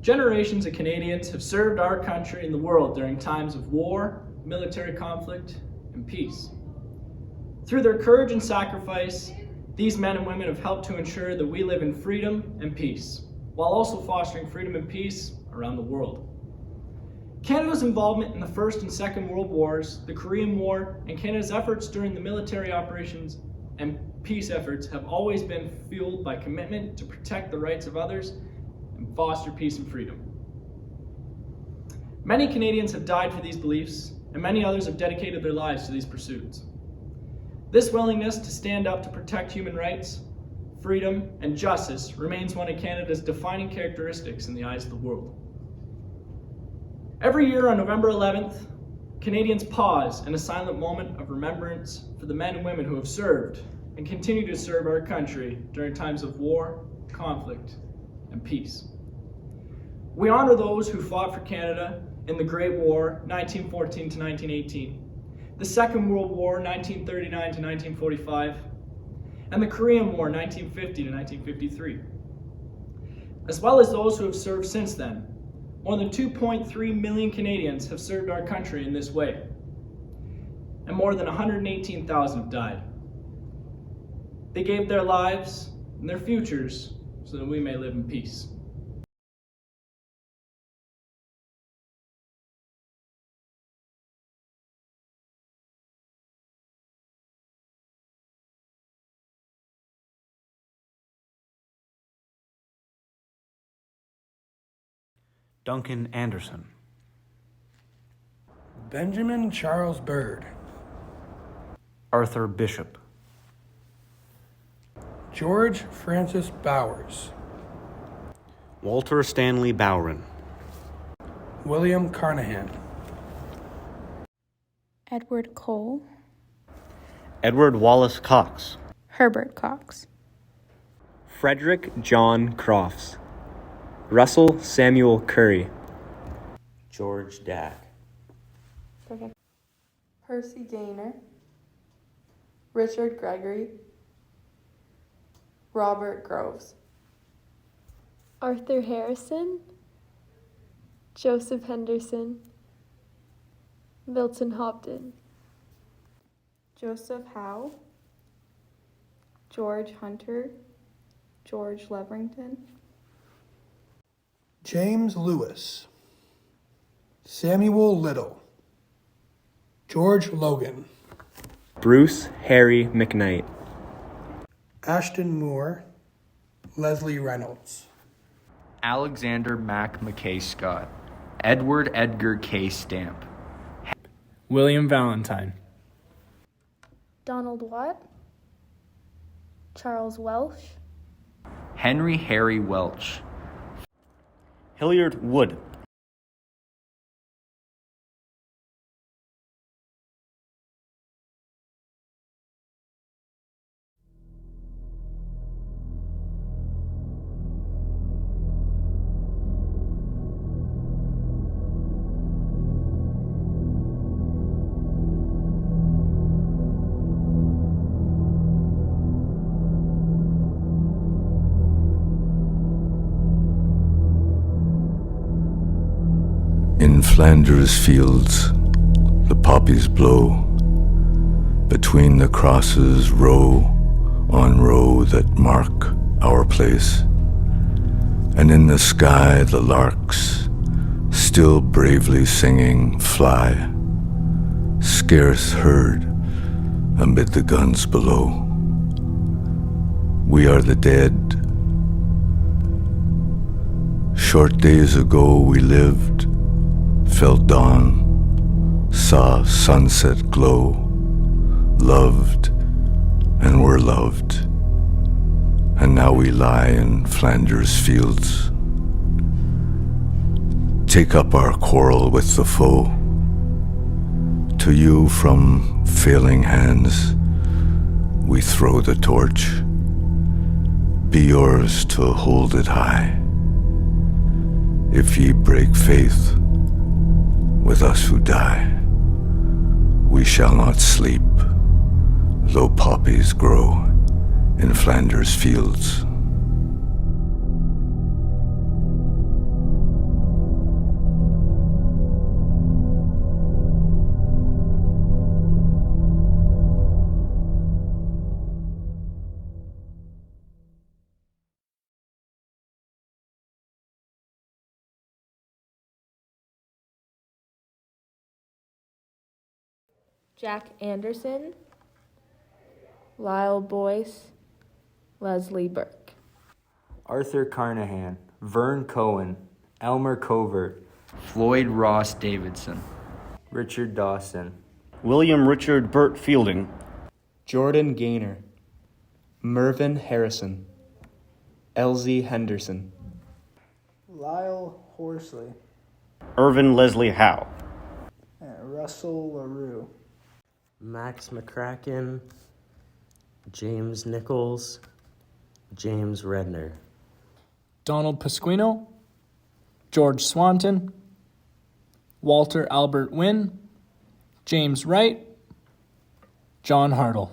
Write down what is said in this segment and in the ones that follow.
Generations of Canadians have served our country and the world during times of war, military conflict, and peace. Through their courage and sacrifice, these men and women have helped to ensure that we live in freedom and peace, while also fostering freedom and peace around the world. Canada's involvement in the First and Second World Wars, the Korean War, and Canada's efforts during the military operations and peace efforts have always been fueled by commitment to protect the rights of others and foster peace and freedom. Many Canadians have died for these beliefs, and many others have dedicated their lives to these pursuits. This willingness to stand up to protect human rights, freedom, and justice remains one of Canada's defining characteristics in the eyes of the world. Every year on November 11th, Canadians pause in a silent moment of remembrance for the men and women who have served and continue to serve our country during times of war, conflict, and peace. We honor those who fought for Canada in the Great War, 1914 to 1918, the Second World War, 1939 to 1945, and the Korean War, 1950 to 1953, as well as those who have served since then. More than 2.3 million Canadians have served our country in this way, and more than 118,000 have died. They gave their lives and their futures so that we may live in peace. Duncan Anderson. Benjamin Charles Bird. Arthur Bishop. George Francis Bowers. Walter Stanley Bowron. William Carnahan. Edward Cole. Edward Wallace Cox. Herbert Cox. Frederick John Crofts. Russell Samuel Curry. George Dack. Percy Gaynor. Richard Gregory. Robert Groves. Arthur Harrison. Joseph Henderson. Milton Hopton. Joseph Howe. George Hunter. George Leverington. James Lewis. Samuel Little. George Logan. Bruce Harry McKnight. Ashton Moore. Leslie Reynolds. Alexander Mac McKay Scott. Edward Edgar K. Stamp. William Valentine. Donald Watt. Charles Welsh. Henry Harry Welch. Hilliard Wood. In Flanders fields, the poppies blow, between the crosses row on row that mark our place, and in the sky the larks, still bravely singing, fly, scarce heard amid the guns below. We are the dead. Short days ago we lived, felt dawn, saw sunset glow, loved and were loved, and now we lie in Flanders fields. Take up our quarrel with the foe. To you from failing hands we throw the torch. Be yours to hold it high. If ye break faith with us who die, we shall not sleep, though poppies grow in Flanders fields. Jack Anderson, Lyle Boyce, Leslie Burke. Arthur Carnahan, Vern Cohen, Elmer Covert, Floyd Ross Davidson, Richard Dawson, William Richard Burt Fielding, Jordan Gaynor, Mervyn Harrison, Elsie Henderson, Lyle Horsley, Irvin Leslie Howe, Russell LaRue, Max McCracken, James Nichols, James Redner, Donald Pasquino, George Swanton, Walter Albert Wynn, James Wright, John Hartle.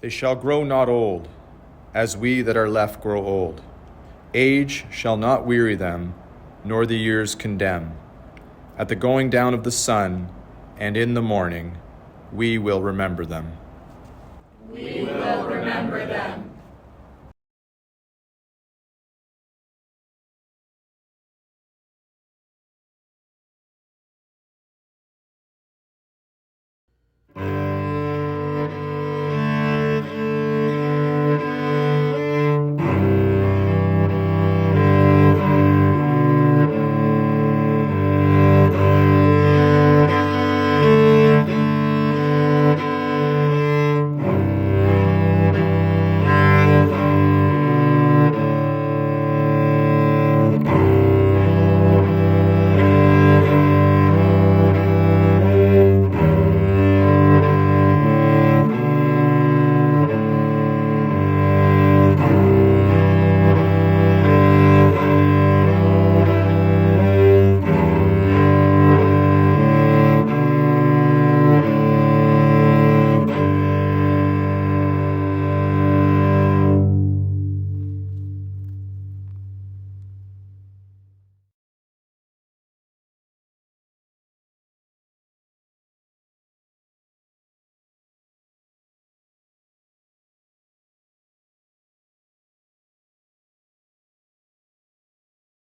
They shall grow not old, as we that are left grow old. Age shall not weary them, nor the years condemn. At the going down of the sun, and in the morning, we will remember them.